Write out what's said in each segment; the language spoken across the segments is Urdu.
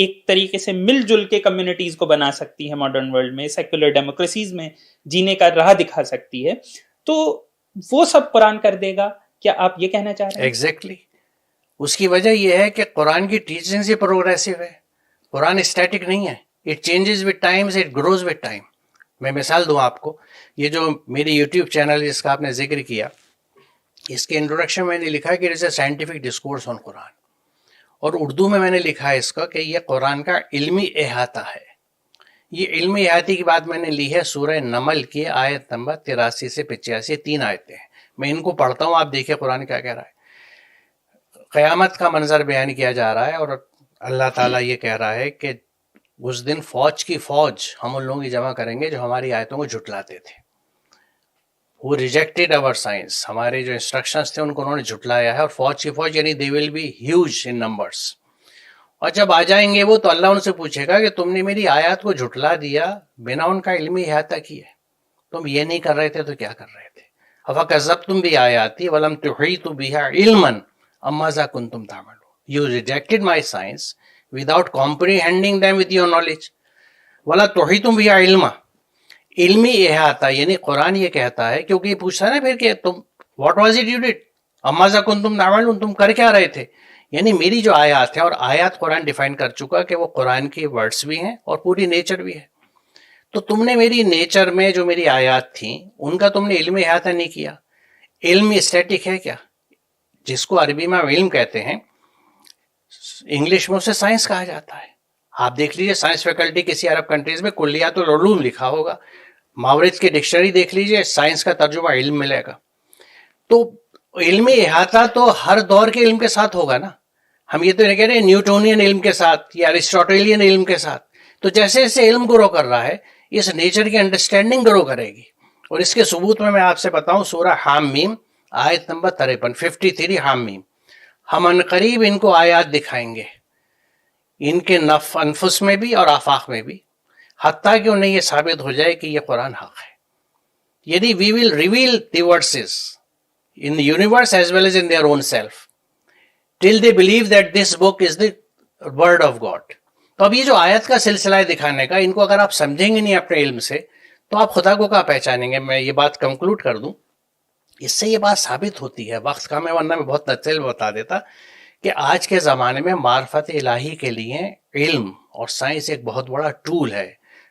ایک طریقے سے مل جل کے کمیونٹیز کو بنا سکتی ہے ماڈرن ورلڈ میں، سیکولر ڈیموکریسیز میں جینے کا راہ دکھا سکتی ہے، تو وہ سب قرآن کر دے گا. کیا آپ یہ کہنا چاہ رہے ہیں؟ ایگزیکٹلی. اس کی وجہ یہ ہے کہ قرآن کی ٹیچنگز یہ پروگریسو ہے. قرآن اسٹیٹک نہیں ہے. It changes with times, it grows with time. میں مثال دوں آپ کو، یہ جو میری یوٹیوب چینل جس کا آپ نے ذکر کیا، اس کے انٹروڈکشن میں نے لکھا کہ it is a scientific discourse on Quran, اور اردو میں نے لکھا ہے اس کا کہ یہ قرآن کا علمی احاطہ ہے. یہ علمی احاطے کی بات میں نے لی ہے سورہ نمل کی آیت نمبر 83 سے 85، 3 آیتیں ہیں. میں ان کو پڑھتا ہوں، آپ دیکھیں قرآن کیا کہہ رہا ہے. قیامت کا منظر بیان کیا جا رہا ہے، اور اللہ تعالیٰ یہ کہہ رہا ہے کہ اس دن فوج کی فوج ہم ان لوگوں کی جمع کریں گے جو ہماری آیتوں کو جھٹلاتے تھے. وہ ریجیکٹڈ اور سائنس، ہمارے جو انسٹرکشنز تھے ان کو انہوں نے جھٹلایا ہے. اور فوج کی فوج یعنی they will be huge in numbers. اور جب آ جائیں گے وہ تو اللہ ان سے پوچھے گا کہ تم نے میری آیات کو جھٹلا دیا بنا ان کا علمی احاطہ کیے. تم یہ نہیں کر رہے تھے تو کیا کر رہے تھے؟ افکذبتم بآیاتی ولم تحیطوا بها علما ماذا کنتم تعملون. You rejected my science without comprehending them with your knowledge. ولا تحیطوا بها علما. علمی احاطہ یعنی قرآن یہ کہتا ہے، کیونکہ یہ پوچھتا ہے نا پھر کہ تم what was it you did ماذا کنتم تعملون، تم کر کیا رہے تھے. یعنی میری جو آیات ہیں، اور آیات قرآن ڈیفائن کر چکا کہ وہ قرآن کی ورڈز بھی ہیں اور پوری نیچر بھی ہے. تو تم نے میری نیچر میں جو میری آیات تھیں ان کا تم نے علم احاطہ نہیں کیا. علم اسٹیٹک ہے کیا؟ جس کو عربی میں علم کہتے ہیں، انگلش میں اسے سائنس کہا جاتا ہے. آپ دیکھ لیجئے سائنس فیکلٹی کسی عرب کنٹریز میں کلیات العلوم لکھا ہوگا، ماورد کی ڈکشنری دیکھ لیجئے، سائنس کا ترجمہ علم ملے گا. تو علمی احاطہ تو ہر دور کے علم کے ساتھ ہوگا نا. ہم یہ تو نہیں کہہ رہے نیوٹونین علم کے ساتھ یا ارسطاٹلیین علم کے ساتھ. تو جیسے جیسے علم گرو کر رہا ہے، اس نیچر کی انڈرسٹینڈنگ گرو کرے گی. اور اس کے ثبوت میں آپ سے بتاؤں سورہ حام میم آیت نمبر 53 53 حام میم. ہم عنقریب ان کو آیات دکھائیں گے، ان کے انفس میں بھی اور آفاق میں بھی، حتیٰ کہ انہیں یہ ثابت ہو جائے کہ یہ قرآن حق ہے. یعنی we will reveal the verses in the universe as well as in their own self till they believe that this book is the word of God. تو اب یہ جو آیت کا سلسلہ ہے دکھانے کا، ان کو اگر آپ سمجھیں گے نہیں اپنے علم سے تو آپ خدا کو کہاں پہچانیں گے. میں یہ بات کنکلوڈ کر دوں، اس سے یہ بات ثابت ہوتی ہے، وقت کا میں ورنہ میں بہت تفصیل بتا دیتا، کہ آج کے زمانے میں معرفت الہی کے لیے علم اور سائنس ایک بہت بڑا ٹول ہے.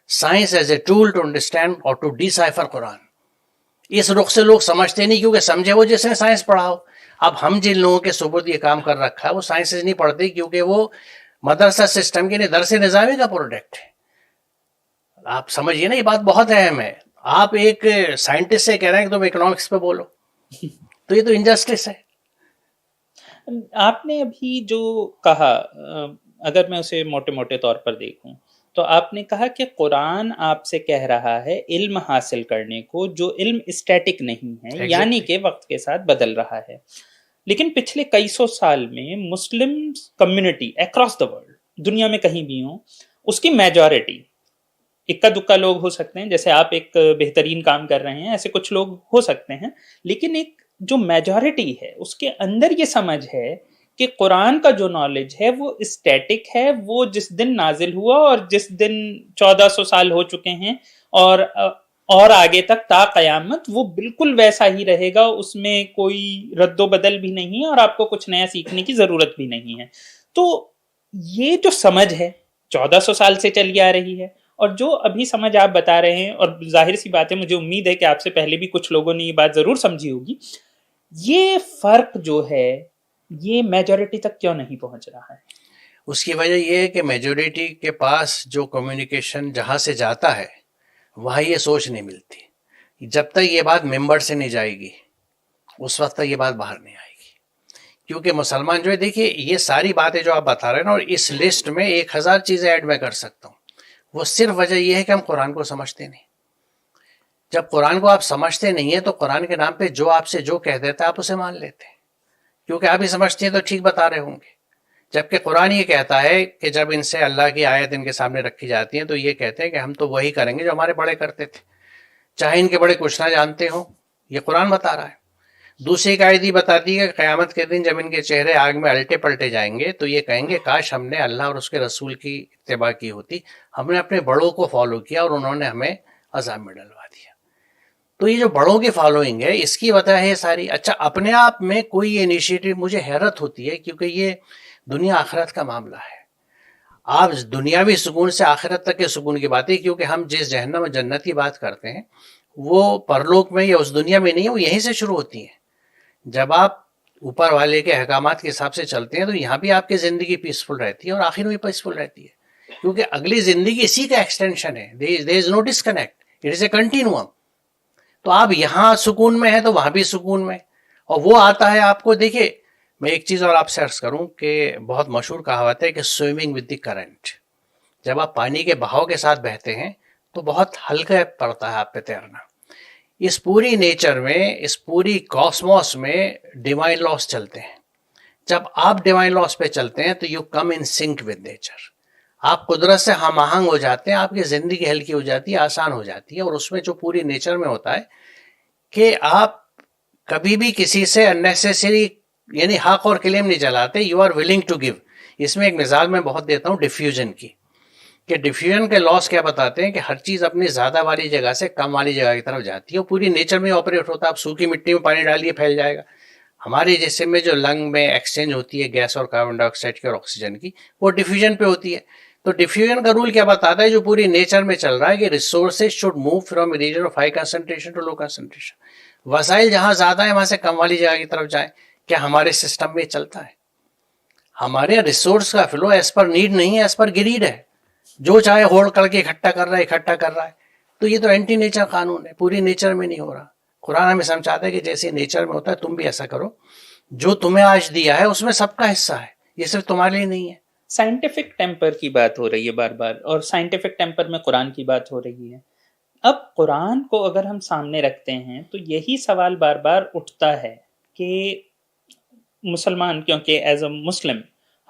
Science as a tool to understand اور ٹو ڈیسائفر قرآن. اس رخ سے لوگ سمجھتے نہیں کیونکہ سمجھے وہ جس نے سائنس پڑھا ہو. اب ہم جن لوگوں کے سپرد یہ کام کر رکھا ہے وہ سائنس نہیں پڑھتے کیونکہ وہ مدرسہ سسٹم کے درس نظامی کا پروڈکٹ ہے. آپ سمجھیے نا، یہ بات بہت اہم ہے. آپ ایک سائنٹسٹ سے کہہ رہے ہیں کہ تم اکنامکس پہ بولو، تو یہ تو انجسٹس ہے. آپ نے ابھی جو کہا، اگر میں اسے موٹے موٹے طور پر دیکھوں تو آپ نے کہا کہ قرآن آپ سے کہہ رہا ہے علم حاصل کرنے کو، جو علم اسٹیٹک نہیں ہے، یعنی کہ وقت کے ساتھ بدل رہا ہے. لیکن پچھلے کئی سو سال میں مسلم کمیونٹی اکراس دا ورلڈ، دنیا میں کہیں بھی ہوں، اس کی میجورٹی، اکا دکا لوگ ہو سکتے ہیں، جیسے آپ ایک بہترین کام کر رہے ہیں ایسے کچھ لوگ ہو سکتے ہیں، لیکن ایک جو میجورٹی ہے اس کے اندر یہ سمجھ ہے کہ قرآن کا جو نالج ہے وہ اسٹیٹک ہے، وہ جس دن نازل ہوا اور جس دن 1400 سال ہو چکے ہیں اور آگے تک تا قیامت وہ بالکل ویسا ہی رہے گا، اس میں کوئی رد و بدل بھی نہیں ہے اور آپ کو کچھ نیا سیکھنے کی ضرورت بھی نہیں ہے. تو یہ جو سمجھ ہے 1400 سال سے چلی آ رہی ہے، اور جو ابھی سمجھ آپ بتا رہے ہیں، اور ظاہر سی بات ہے مجھے امید ہے کہ آپ سے پہلے بھی کچھ لوگوں نے یہ بات ضرور سمجھی ہوگی، یہ فرق جو ہے یہ میجورٹی تک کیوں نہیں پہنچ رہا ہے؟ اس کی وجہ یہ ہے کہ میجورٹی کے پاس جو کمیونیکیشن جہاں سے جاتا ہے وہاں یہ سوچ نہیں ملتی. جب تک یہ بات ممبر سے نہیں جائے گی اس وقت تک یہ بات باہر نہیں آئے گی. کیونکہ مسلمان جو ہے، دیکھیے یہ ساری باتیں جو آپ بتا رہے ہیں نا، اور اس لسٹ میں 1000 چیزیں ایڈ میں کر سکتا ہوں، وہ صرف وجہ یہ ہے کہ ہم قرآن کو سمجھتے نہیں. جب قرآن کو آپ سمجھتے نہیں ہیں تو قرآن کے نام پہ جو آپ سے جو کہہ دیتا ہے آپ اسے مان لیتے ہیں، کیونکہ آپ ہی سمجھتے ہیں تو ٹھیک بتا رہے ہوں گے. جبکہ قرآن یہ کہتا ہے کہ جب ان سے اللہ کی آیت ان کے سامنے رکھی جاتی ہیں تو یہ کہتے ہیں کہ ہم تو وہی کریں گے جو ہمارے بڑے کرتے تھے، چاہے ان کے بڑے کچھ نہ جانتے ہوں. یہ قرآن بتا رہا ہے. دوسری آیت یہ بتاتی ہے کہ قیامت کے دن جب ان کے چہرے آگ میں الٹے پلٹے جائیں گے تو یہ کہیں گے کاش ہم نے اللہ اور اس کے رسول کی اتباع کی ہوتی، ہم نے اپنے بڑوں کو فالو کیا اور انہوں نے ہمیں عذاب میں ڈلوا دیا۔ تو یہ جو بڑوں کی فالوئنگ ہے اس کی وجہ ہے ساری۔ اچھا اپنے آپ میں کوئی انیشیٹو، مجھے حیرت ہوتی ہے کیونکہ یہ دنیا آخرت کا معاملہ ہے، آپ دنیاوی سکون سے آخرت تک کے سکون کی بات ہے، کیونکہ ہم جس جہنم و جنت کی بات کرتے ہیں وہ پرلوک میں یا اس دنیا میں نہیں ہے، وہ یہیں سے شروع ہوتی ہیں۔ جب آپ اوپر والے کے احکامات کے حساب سے چلتے ہیں تو یہاں بھی آپ کی زندگی پیسفل رہتی ہے اور آخر میں پیسفل رہتی ہے، کیونکہ اگلی زندگی اسی کا ایکسٹینشن ہے۔ there is no disconnect, it is a continuum۔ تو آپ یہاں سکون میں ہیں تو وہاں بھی سکون میں، اور وہ آتا ہے آپ کو۔ دیکھیے میں ایک چیز اور آپ سے عرض کروں کہ بہت مشہور کہاوت ہے کہ سوئمنگ ود دی کرنٹ، جب آپ پانی کے بہاؤ کے ساتھ بہتے ہیں تو بہت ہلکا پڑتا ہے آپ پہ تیرنا۔ اس پوری نیچر میں، اس پوری کاسموس میں ڈیوائن لاس چلتے ہیں۔ جب آپ ڈیوائن لاس پہ چلتے ہیں تو you come in sync with nature, آپ قدرت سے ہم آہنگ ہو جاتے ہیں، آپ کی زندگی ہلکی ہو جاتی ہے، آسان ہو جاتی ہے۔ اور اس میں جو پوری نیچر میں ہوتا ہے کہ آپ کبھی بھی کسی سے اننیسیسری یعنی حق اور کلیم نہیں چلاتے، you are willing to give. اس میں ایک مثال میں بہت دیتا ہوں ڈیفیوژن کی، کہ ڈیفیوژن کے لاس کیا بتاتے ہیں کہ ہر چیز اپنی زیادہ والی جگہ سے کم والی جگہ کی طرف جاتی ہے، اور پوری نیچر میں آپریٹ ہوتا ہے۔ آپ سوکھی مٹی میں پانی ڈالیے پھیل جائے گا۔ ہمارے جسم میں جو لنگ میں ایکسچینج ہوتی ہے گیس اور کاربن ڈائی آکسائڈ کی اور آکسیجن کی، وہ ڈیفیوژن پہ ہوتی ہے۔ تو ڈیفیوژن کا رول کیا بتاتا ہے جو پوری نیچر میں چل رہا ہے کہ resources should move from a region of high concentration to low concentration, وسائل جہاں زیادہ ہیں وہاں سے کم والی جگہ کی طرف جائیں۔ کیا ہمارے سسٹم میں چلتا ہے؟ ہمارے ریسورس کا فلو ایز پر نیڈ نہیں ہے، ایز پر گریڈ ہے، جو چاہے ہولڈ کر کے اکٹھا کر رہا ہے۔ تو یہ تو اینٹی نیچر قانون ہے، پوری نیچر میں نہیں ہو رہا۔ قرآن ہمیں سمجھاتا ہے کہ جیسے نیچر میں ہوتا ہے تم بھی ایسا کرو، جو تمہیں آج دیا ہے اس میں سب کا حصہ ہے، یہ صرف تمہارے لیے نہیں ہے۔ سائنٹیفک ٹیمپر کی بات ہو رہی ہے بار بار، اور سائنٹیفک ٹیمپر میں قرآن کی بات ہو رہی ہے۔ اب قرآن کو اگر ہم سامنے رکھتے ہیں تو یہی سوال بار بار اٹھتا ہے کہ مسلمان، کیونکہ ایز اے مسلم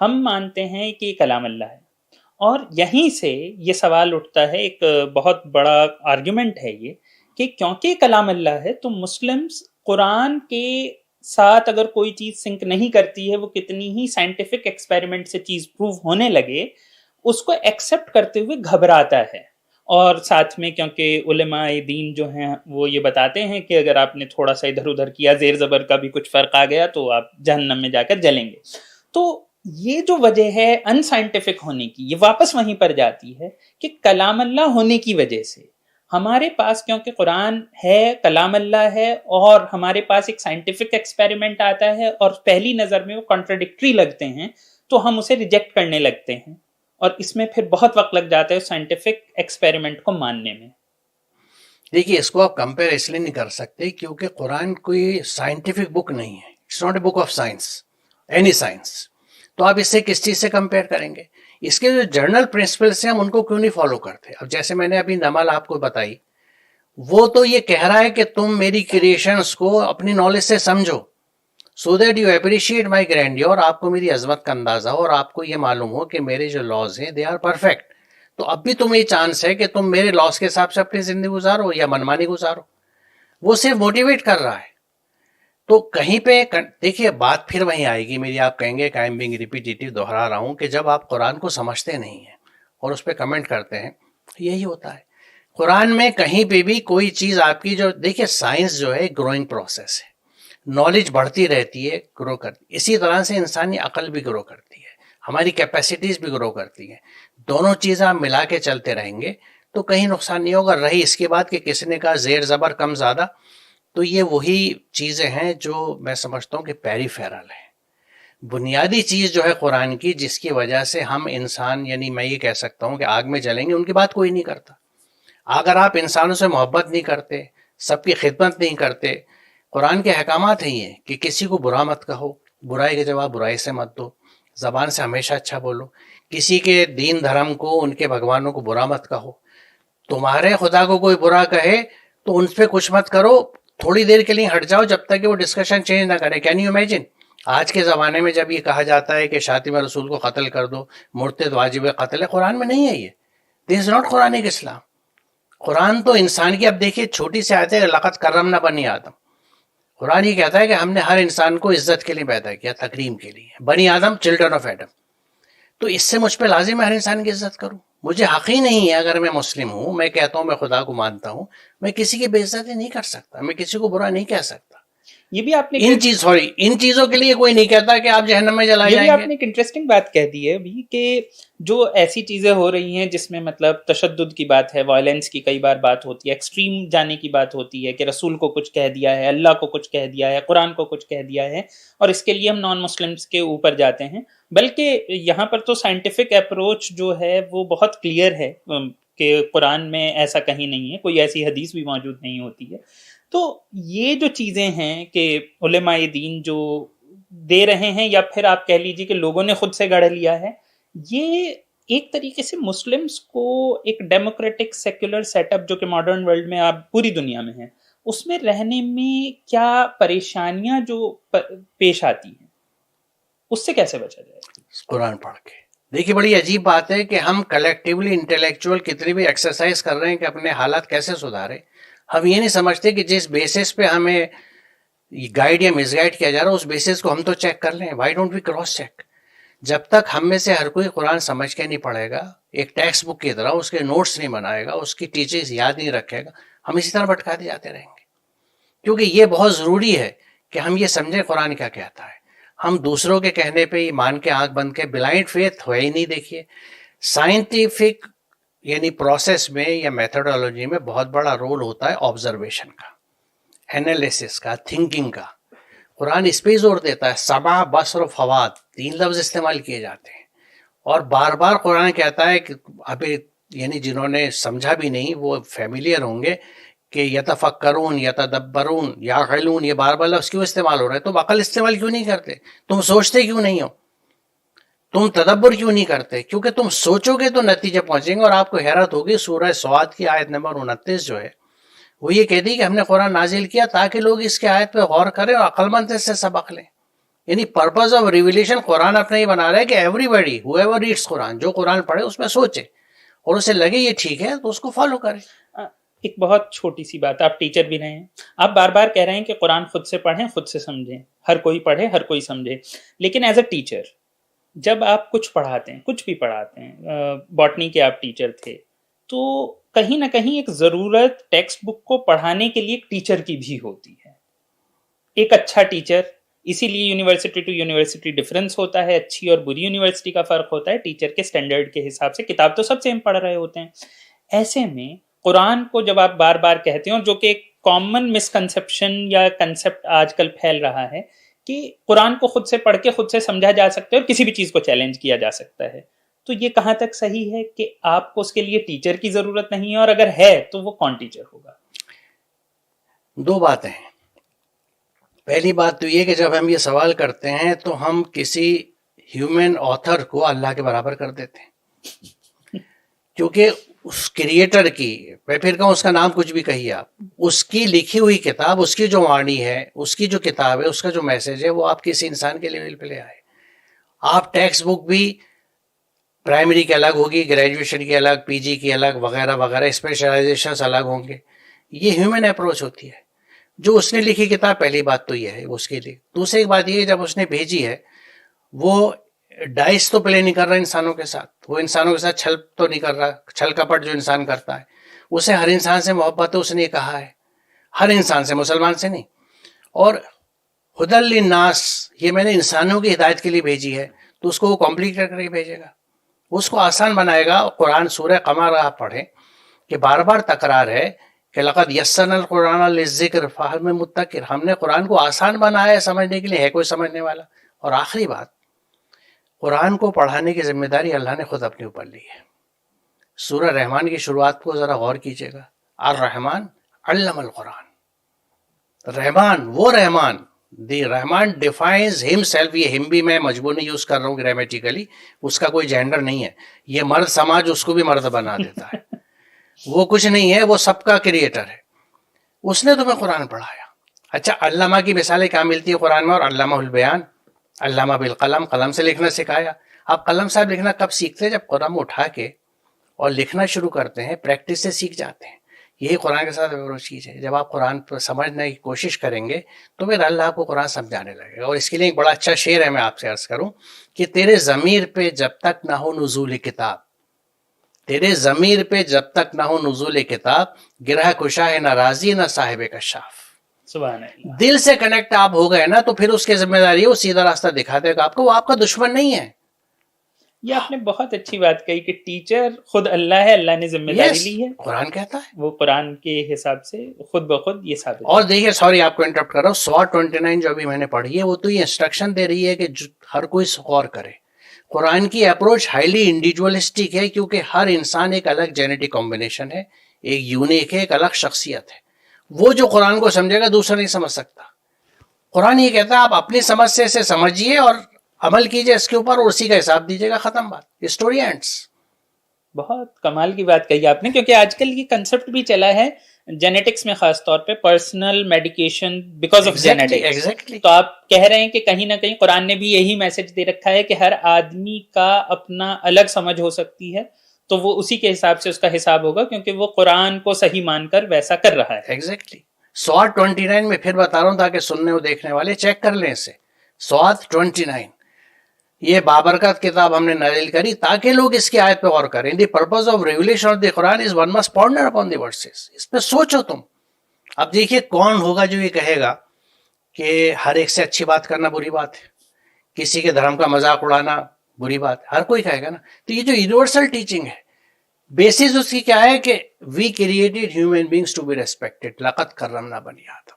ہم مانتے ہیں کہ کلام اللہ ہے، اور یہیں سے یہ سوال اٹھتا ہے، ایک بہت بڑا آرگیومنٹ ہے یہ، کہ کیونکہ کلام اللہ ہے تو مسلمز قرآن کے ساتھ اگر کوئی چیز سنک نہیں کرتی ہے، وہ کتنی ہی سائنٹیفک ایکسپیریمنٹ سے چیز پروو ہونے لگے، اس کو ایکسیپٹ کرتے ہوئے گھبراتا ہے۔ اور ساتھ میں کیونکہ علماء دین جو ہیں وہ یہ بتاتے ہیں کہ اگر آپ نے تھوڑا سا ادھر ادھر کیا، زیر زبر کا بھی کچھ فرق آ گیا تو آپ جہنم میں جا کر جلیں گے۔ تو یہ جو وجہ ہے ان سائنٹیفک ہونے کی، یہ واپس وہیں پر جاتی ہے کہ کلام اللہ ہونے کی وجہ سے ہمارے پاس، کیونکہ قرآن ہے، کلام اللہ ہے، اور ہمارے پاس ایک سائنٹیفک ایکسپیریمنٹ آتا ہے اور پہلی نظر میں وہ کانٹراڈکٹری لگتے ہیں تو ہم اسے ریجیکٹ کرنے لگتے ہیں، اور اس میں پھر بہت وقت لگ جاتا ہے سائنٹیفک ایکسپیریمنٹ کو ماننے میں۔ دیکھیے اس کو آپ کمپیئر اس لیے نہیں کر سکتے کیونکہ قرآن کوئی سائنٹیفک بک نہیں ہے، it's not a book of science, any science. تو آپ اس سے کس چیز سے کمپیئر کریں گے؟ اس کے جو جرنل پرنسپلس ہیں ہم ان کو کیوں نہیں فالو کرتے؟ اب جیسے میں نے ابھی نمل آپ کو بتائی، وہ تو یہ کہہ رہا ہے کہ تم میری کریشنز کو اپنی نالج سے سمجھو، so that you appreciate my grandeur, آپ کو میری عظمت کا اندازہ ہو اور آپ کو یہ معلوم ہو کہ میرے جو لاز ہیں دے آر پرفیکٹ۔ تو اب بھی تمہیں چانس ہے کہ تم میرے لاز کے حساب سے اپنی زندگی گزارو یا منمانی گزارو۔ وہ صرف موٹیویٹ کر رہا ہے۔ تو کہیں پہ دیکھیے بات پھر وہیں آئے گی میری، آپ کہیں گے کہ آئی ایم بینگ ریپیٹیٹیو، دوہرا رہا ہوں، کہ جب آپ قرآن کو سمجھتے نہیں ہیں اور اس پہ کمنٹ کرتے ہیں، یہی ہوتا ہے۔ قرآن میں کہیں پہ بھی کوئی چیز آپ کی جو، دیکھیے سائنس جو ہے گروئنگ پروسیس ہے، نالج بڑھتی رہتی ہے، گرو کرتی، اسی طرح سے انسانی عقل بھی گرو کرتی ہے، ہماری کیپیسٹیز بھی گرو کرتی ہیں۔ دونوں چیزیں آپ ملا کے چلتے رہیں گے تو کہیں نقصان نہیں ہوگا۔ رہی اس کے بعد کہ کس نے کہا زیر زبر کم زیادہ، تو یہ وہی چیزیں ہیں جو میں سمجھتا ہوں کہ پیری فیرل ہے، بنیادی چیز جو ہے قرآن کی، جس کی وجہ سے ہم انسان، یعنی میں یہ کہہ سکتا ہوں کہ آگ میں جلیں گے، ان کی بات کوئی نہیں کرتا۔ اگر آپ انسانوں سے محبت نہیں کرتے، سب کی خدمت نہیں کرتے، قرآن کے احکامات ہیں یہ کہ کسی کو برا مت کہو، برائی کے جواب برائی سے مت دو، زبان سے ہمیشہ اچھا بولو، کسی کے دین دھرم کو، ان کے بھگوانوں کو برا مت کہو، تمہارے خدا کو کوئی برا کہے تو ان پہ کچھ مت کرو، تھوڑی دیر کے لیے ہٹ جاؤ جب تک کہ وہ ڈسکشن چینج نہ کرے۔ کین یو امیجن آج کے زمانے میں جب یہ کہا جاتا ہے کہ شاتم رسول کو قتل کر دو، مرتد واجب قتل ہے، قرآن میں نہیں ہے یہ، دس از ناٹ قرآنک اسلام۔ قرآن تو انسان کی، اب دیکھیے چھوٹی سی آیت ہے لقد کرمنا بنی آدم، قرآن یہ کہتا ہے کہ ہم نے ہر انسان کو عزت کے لیے پیدا کیا، تکریم کے لیے، بنی آدم چلڈرن آف ایڈم. تو اس سے مجھ پہ لازم ہے ہر انسان کی عزت کروں. مجھے حق ہی نہیں ہے، اگر میں مسلم ہوں، میں کہتا ہوں میں خدا کو مانتا ہوں، میں کسی کی بے عزتی نہیں کر سکتا، میں کسی کو برا نہیں کہہ سکتا. یہ بھی آپ نے ان چیزوں کے لیے کوئی نہیں کہتا کہ آپ جہنم میں جلائے جائیں گے. یہ بھی آپ نے ایک انٹرسٹنگ بات کہہ دی ہے ابھی کہ جو ایسی چیزیں ہو رہی ہیں جس میں مطلب تشدد کی بات ہے، وائلنس کی کئی بار بات ہوتی ہے، ایکسٹریم جانے کی بات ہوتی ہے کہ رسول کو کچھ کہہ دیا ہے، اللہ کو کچھ کہہ دیا ہے، قرآن کو کچھ کہہ دیا ہے، اور اس کے لیے ہم نان مسلمس کے اوپر جاتے ہیں. بلکہ یہاں پر تو سائنٹیفک اپروچ جو ہے وہ بہت کلیئر ہے کہ قرآن میں ایسا کہیں نہیں ہے، کوئی ایسی حدیث بھی موجود نہیں ہوتی ہے. تو یہ جو چیزیں ہیں کہ علماء دین جو دے رہے ہیں، یا پھر آپ کہہ لیجیے کہ لوگوں نے خود سے گڑھ لیا ہے، یہ ایک طریقے سے مسلمز کو ایک ڈیموکریٹک سیکولر سیٹ اپ جو کہ ماڈرن ورلڈ میں آپ پوری دنیا میں ہیں، اس میں رہنے میں کیا پریشانیاں جو پیش آتی ہیں، اس سے کیسے بچا جائے؟ قرآن پڑھ کے دیکھیے، بڑی عجیب بات ہے کہ ہم کلیکٹیولی انٹلیکچوئل کتنی بھی ایکسرسائز کر رہے ہیں کہ اپنے حالات کیسے سدھارے، ہم یہ نہیں سمجھتے کہ جس بیسس پہ ہمیں گائیڈ یا مس گائیڈ کیا جا رہا ہے اس بیسس کو ہم تو چیک کر لیں. Why don't we cross check? جب تک ہم میں سے ہر کوئی قرآن سمجھ کے نہیں پڑھے گا، ایک ٹیکسٹ بک کی طرح اس کے نوٹس نہیں بنائے گا، اس کی ٹیچرز یاد نہیں رکھے گا، ہم اسی طرح بھٹکاتے جاتے رہیں گے. کیونکہ یہ بہت ضروری ہے کہ ہم یہ سمجھیں قرآن کیا کہتا ہے. ہم دوسروں کے کہنے پہ یہ مان کے آنکھ بند کے بلائنڈ فیتھ ہو ہی نہیں. دیکھیے سائنٹیفک یعنی پروسیس میں یا میتھڈولوجی میں بہت بڑا رول ہوتا ہے آبزرویشن کا، انالیسس کا، تھنکنگ کا. قرآن اس پہ ہی زور دیتا ہے. سمع، بصر و فواد 3 لفظ استعمال کیے جاتے ہیں، اور بار بار قرآن کہتا ہے کہ ابھی یعنی جنہوں نے سمجھا بھی نہیں وہ فیملیئر ہوں گے کہ یتفکرون، یتدبرون، یعقلون، یہ بار بار لفظ کیوں استعمال ہو رہا ہے؟ تم عقل استعمال کیوں نہیں کرتے؟ تم سوچتے کیوں نہیں ہو؟ تم تدبر کیوں نہیں کرتے؟ کیونکہ تم سوچو گے تو نتیجے پہنچیں گے. اور آپ کو حیرت ہوگی سورہ سواد کی آیت نمبر 29 جو ہے وہ یہ کہتی ہے کہ ہم نے قرآن نازل کیا تاکہ لوگ اس کے آیت پہ غور کریں اور عقل مند سے سبق لیں. یعنی پرپز آف ریویلیشن قرآن اپنا یہ بنا رہا ہے کہ ایوری بڈی ہو ایور ریڈس قرآن، جو قرآن پڑھے اس میں سوچے اور اسے لگے یہ ٹھیک ہے تو اس کو فالو کرے. ایک بہت چھوٹی سی بات، آپ ٹیچر بھی رہے ہیں، آپ بار بار کہہ رہے ہیں کہ قرآن خود سے پڑھیں، خود سے سمجھیں، ہر کوئی پڑھے، ہر کوئی سمجھے. لیکن ایز اے ٹیچر جب آپ کچھ پڑھاتے ہیں، کچھ بھی پڑھاتے ہیں، باٹنی کے آپ ٹیچر تھے، تو کہیں نہ کہیں ایک ضرورت ٹیکسٹ بک کو پڑھانے کے لیے ایک ٹیچر کی بھی ہوتی ہے. ایک اچھا ٹیچر، اسی لیے یونیورسٹی ٹو یونیورسٹی ڈفرینس ہوتا ہے، اچھی اور بری یونیورسٹی کا فرق ہوتا ہے ٹیچر کے سٹینڈرڈ کے حساب سے. کتاب تو سب سیم پڑھ رہے ہوتے ہیں. ایسے میں قرآن کو جب آپ بار بار کہتے ہیں، اور جو کہ ایک کامن مسکنسیپشن یا کنسیپٹ آج کل پھیل رہا ہے کہ قرآن کو خود سے پڑھ کے خود سے سمجھا جا سکتا ہے اور کسی بھی چیز کو چیلنج کیا جا سکتا ہے، تو یہ کہاں تک صحیح ہے کہ آپ کو اس کے لیے ٹیچر کی ضرورت نہیں ہے، اور اگر ہے تو وہ کون ٹیچر ہوگا؟ 2 باتیں ہیں. پہلی بات تو یہ کہ جب ہم یہ سوال کرتے ہیں تو ہم کسی ہیومن آتھر کو اللہ کے برابر کر دیتے ہیں، کیونکہ اس کریٹر کی، میں پھر کہوں اس کا نام کچھ بھی کہیے آپ، اس کی لکھی ہوئی کتاب، اس کی جو وانی ہے، اس کی جو کتاب ہے، اس کا جو میسج ہے وہ آپ کسی انسان کے لیول پہ لے آئے. آپ ٹیکسٹ بک بھی پرائمری کی الگ ہوگی، گریجویشن کی الگ، پی جی کی الگ، وغیرہ وغیرہ، اسپیشلائزیشنس الگ ہوں گے. یہ ہیومن اپروچ ہوتی ہے. جو اس نے لکھی کتاب، پہلی بات تو یہ ہے اس کے لیے. دوسری بات یہ ہے جب اس نے بھیجی ہے وہ ڈائس تو پلے نہیں کر رہا انسانوں کے ساتھ، وہ انسانوں کے ساتھ چھل تو نہیں کر رہا، چھل کپٹ جو انسان کرتا ہے. اسے ہر انسان سے محبت ہے، اس نے یہ کہا ہے، ہر انسان سے، مسلمان سے نہیں. اور ہدی للناس، یہ میں نے انسانوں کی ہدایت کے لیے بھیجی ہے، تو اس کو وہ کمپلیٹ کر کے بھیجے گا، اس کو آسان بنائے گا. قرآن سورہ قمر آپ پڑھیں کہ بار بار تکرار ہے کہ لقد یسرنا القرآن للذکر فہل من مدکر، ہم نے قرآن کو آسان بنایا ہے سمجھنے کے لیے، ہے کوئی سمجھنے والا. اور آخری بات، قرآن کو پڑھانے کی ذمہ داری اللہ نے خود اپنے اوپر لی ہے. سورہ رحمان کی شروعات کو ذرا غور کیجیے گا، الرحمن علم القرآن. رحمان، وہ رحمان، دی رحمان ڈیفائنز ہم سیلف. یہ ہم بھی میں مجبور نہیں یوز کر رہا ہوں گرامیٹیکلی، اس کا کوئی جینڈر نہیں ہے. یہ مرد سماج اس کو بھی مرد بنا دیتا ہے. وہ کچھ نہیں ہے، وہ سب کا کریٹر ہے. اس نے تمہیں قرآن پڑھایا. اچھا، علامہ کی مثالیں کیا ملتی ہے قرآن میں؟ اور علامہ البیان، علامہ بالقلم، قلم سے لکھنا سکھایا. آپ قلم صاحب لکھنا کب سیکھتے ہیں؟ جب قلم اٹھا کے اور لکھنا شروع کرتے ہیں، پریکٹس سے سیکھ جاتے ہیں. یہی قرآن کے ساتھ اپروچ کیجیے. جب آپ قرآن پر سمجھنے کی کوشش کریں گے تو پھر اللہ آپ کو قرآن سمجھانے لگے گا. اور اس کے لیے ایک بڑا اچھا شعر ہے, میں آپ سے عرض کروں کہ تیرے ضمیر پہ جب تک نہ ہو نزول کتاب, تیرے ضمیر پہ جب تک نہ ہو نزول کتاب, گرہ کشا ہے نہ راضی نہ صاحب کشاف. سبحان اللہ. دل سے کنیکٹ آپ ہو گئے نا تو پھر اس کی ذمہ داری ہے وہ سیدھا راستہ دکھا دے گا آپ کو, وہ آپ کا دشمن نہیں ہے. یہ آپ نے بہت اچھی بات کہی کہ ٹیچر خود اللہ ہے, اللہ نے ذمہ داری لی ہے. قرآن کہتا ہے, وہ قرآن کے حساب سے خود بخود یہ ثابت. اور دیکھیے, سوری آپ کو انٹرپٹ کر رہا ہوں, 129 جو ابھی میں نے پڑھی ہے وہ تو یہ انسٹرکشن دے رہی ہے کہ ہر کوئی غور کرے. قرآن کی اپروچ ہائیلی انڈیویجولسٹک ہے کیونکہ ہر انسان ایک الگ جینیٹک کمبینیشن ہے, ایک یونیک ہے, ایک الگ شخصیت ہے. وہ جو قرآن کو سمجھے گا دوسرا نہیں سمجھ سکتا. قرآن یہ کہتا ہے آپ اپنی سمجھ سے اسے سمجھیے اور عمل کیجیے اس کے اوپر اور اسی کا حساب دیجیے گا, ختم بات, اسٹوری اینڈس. بہت کمال کی بات کہی آپ نے, کیونکہ آج کل یہ کنسپٹ بھی چلا ہے جینیٹکس میں, خاص طور پہ personal medication because of genetics. تو آپ کہہ رہے ہیں کہ کہیں نہ کہیں قرآن نے بھی یہی میسج دے رکھا ہے کہ ہر آدمی کا اپنا الگ سمجھ ہو سکتی ہے, تو وہ اسی کے حساب سے اس کا حساب ہوگا کیونکہ وہ قرآن کو صحیح مان کر ویسا کر رہا ہے. ایگزیکٹلی. سواد 29 میں پھر بتا رہا ہوں تاکہ سننے اور دیکھنے والے چیک کر لیں اسے. سواد 29 یہ بابرکت کتاب ہم نے نازل کری تاکہ لوگ اس کی آیت پہ غور کریں. The purpose of revelation of the Quran is one must ponder upon the verses. اس پہ سوچو تم. اب دیکھیے کون ہوگا جو یہ کہے گا کہ ہر ایک سے اچھی بات کرنا بری بات ہے, کسی کے دھرم کا مذاق اڑانا بری بات ہے, ہر کوئی کہے گا نا. تو یہ جو یونیورسل ٹیچنگ ہے بیسس اس کی کیا ہے کہ we created human beings to be respected, لقد کرمنا بنی آدم.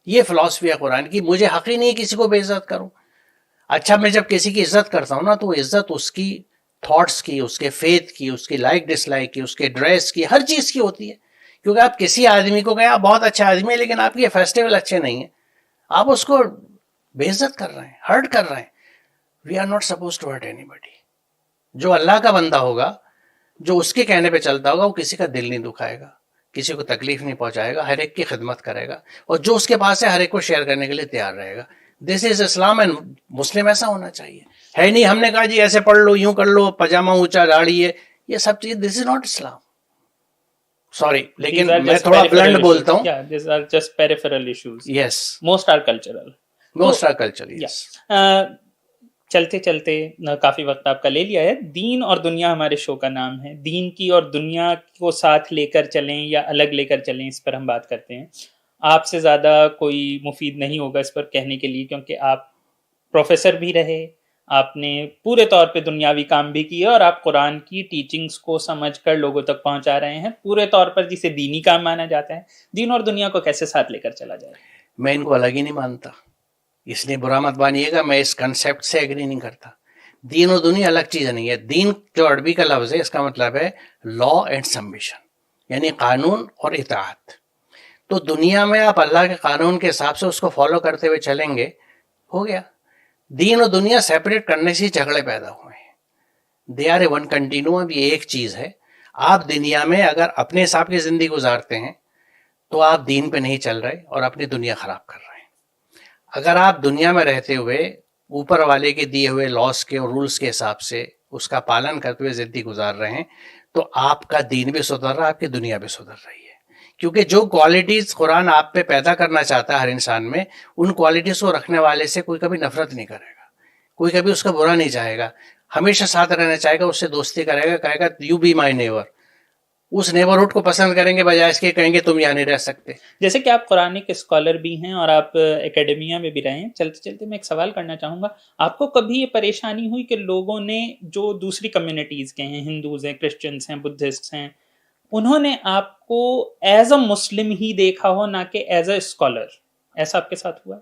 یہ فلسفی ہے قرآن کی. مجھے حق ہی نہیں کسی کو بے عزت کروں. اچھا, میں جب کسی کی عزت کرتا ہوں نا تو وہ عزت اس کی تھاٹس کی, اس کے فیتھ کی, اس کی لائک ڈس لائک کی, اس کے ڈریس کی, ہر چیز کی ہوتی ہے. کیونکہ آپ کسی آدمی کو کہیں آپ بہت اچھا آدمی ہے لیکن آپ کے فیسٹیول اچھے نہیں ہیں, آپ اس کو بے عزت کر رہے ہیں, ہرٹ کر رہے ہیں. We are not suppose to hurt anybody. جو اللہ کا بندہ ہوگا, جو اس کے کہنے پہ چلتا ہوگا, وہ کسی کا دل نہیں دکھائے گا, کسی کو تکلیف نہیں پہنچائے گا, ہر ایک کی خدمت کرے گا, اور جو اس کے پاس ہے ہر ایک کو شیئر کرنے کے لیے تیار رہے گا. دس از اسلام, اینڈ مسلم ایسا ہونا چاہیے. ہے نہیں ہم نے کہا جی ایسے پڑھ لو, یوں کر لو, پاجامہ اونچا, داڑھی ہے, یہ سب چیز, دس از ناٹ اسلام. سوری لیکن میں تھوڑا بلنڈ بولتا ہوں. These are just peripheral issues. Yes. Most are cultural. Most are cultural, yes. چلتے چلتے کافی وقت آپ کا لے لیا ہے. دین اور دنیا ہمارے شو کا نام ہے. دین کی اور دنیا کو ساتھ لے کر چلیں یا الگ لے کر چلیں, اس پر ہم بات کرتے ہیں. آپ سے زیادہ کوئی مفید نہیں ہوگا اس پر کہنے کے لیے, کیونکہ آپ پروفیسر بھی رہے, آپ نے پورے طور پہ دنیاوی کام بھی کیا, اور آپ قرآن کی ٹیچنگز کو سمجھ کر لوگوں تک پہنچا رہے ہیں پورے طور پر, جسے دینی کام مانا جاتا ہے. دین اور دنیا کو کیسے ساتھ لے کر چلا جائے؟ میں ان کو الگ ہی نہیں مانتا, اس لیے برا مت مانیے گا, میں اس کنسیپٹ سے ایگری نہیں کرتا. دین اور دنیا الگ چیز نہیں ہے. دین جو عربی کا لفظ ہے اس کا مطلب ہے لا اینڈ سبمیشن, یعنی قانون اور اطاعت. تو دنیا میں آپ اللہ کے قانون کے حساب سے اس کو فالو کرتے ہوئے چلیں گے, ہو گیا. دین اور دنیا سیپریٹ کرنے سے جھگڑے پیدا ہوئے ہیں. They are a one continuum, یہ ایک چیز ہے. آپ دنیا میں اگر اپنے حساب کی زندگی گزارتے ہیں تو آپ دین پہ نہیں چل رہے اور اپنی دنیا خراب کر رہے ہیں. اگر آپ دنیا میں رہتے ہوئے اوپر والے کے دیے ہوئے لاس کے اور رولز کے حساب سے اس کا پالن کرتے ہوئے زندگی گزار رہے ہیں تو آپ کا دین بھی سدھر رہا ہے, آپ کی دنیا بھی سدھر رہی ہے. کیونکہ جو کوالٹیز قرآن آپ پہ پیدا کرنا چاہتا ہے ہر انسان میں, ان کوالٹیز کو رکھنے والے سے کوئی کبھی نفرت نہیں کرے گا, کوئی کبھی اس کا برا نہیں چاہے گا, ہمیشہ ساتھ رہنا چاہے گا, اس سے دوستی کرے گا, کہے گا یو بی مائی نیبر. اس نیبرہڈ کو پسند کریں گے بجائے اس کے کہیں گے تم یہاں نہیں رہ سکتے. جیسے کہ آپ قرآنک اسکالر بھی ہیں اور آپ اکیڈمیا میں بھی رہے ہیں, چلتے چلتے میں ایک سوال کرنا چاہوں گا, آپ کو کبھی یہ پریشانی ہوئی کہ لوگوں نے جو دوسری کمیونٹیز کے ہیں, ہندوز ہیں, کرسچنس ہیں, بدھسٹ ہیں, انہوں نے آپ کو ایز اے مسلم ہی دیکھا ہو نہ کہ ایز اے اسکالر؟ ایسا آپ کے ساتھ ہوا؟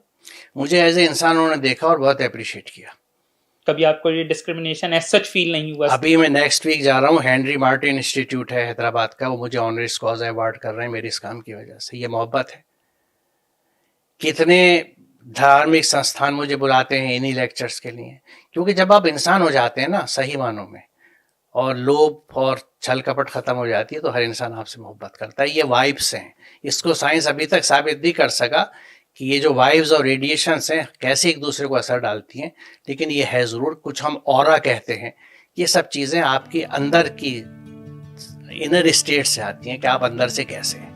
مجھے ایز اے انسان انہوں نے دیکھا اور بہت اپریشیٹ کیا. کبھی آپ کو یہ ڈسکریمنیشن ایز سچ فیل نہیں ہوا؟ ابھی میں نیکسٹ ویک جا رہا ہوں, ہینری مارٹن انسٹیٹیوٹ ہے حیدرآباد کا, وہ مجھے آنرس کاز ایوارڈ کر رہے ہیں میرے اس کام کی وجہ سے. یہ محبت ہے. کتنے دھارمک سنستھان مجھے بلاتے ہیں انہی لیکچرز کے لیے, کیونکہ جب آپ انسان ہو جاتے ہیں نا صحیح معنوں میں, اور لوب اور چھل کپٹ ختم ہو جاتی ہے, تو ہر انسان آپ سے محبت کرتا ہے. یہ وائبس ہیں, اس کو سائنس ابھی تک ثابت نہیں کر سکا کہ یہ جو وائبز اور ریڈیشنس ہیں کیسے ایک دوسرے کو اثر ڈالتی ہیں, لیکن یہ ہے ضرور, کچھ ہم اورا کہتے ہیں. یہ سب چیزیں آپ کی اندر کی انر اسٹیٹ سے آتی ہیں کہ آپ اندر سے کیسے ہیں.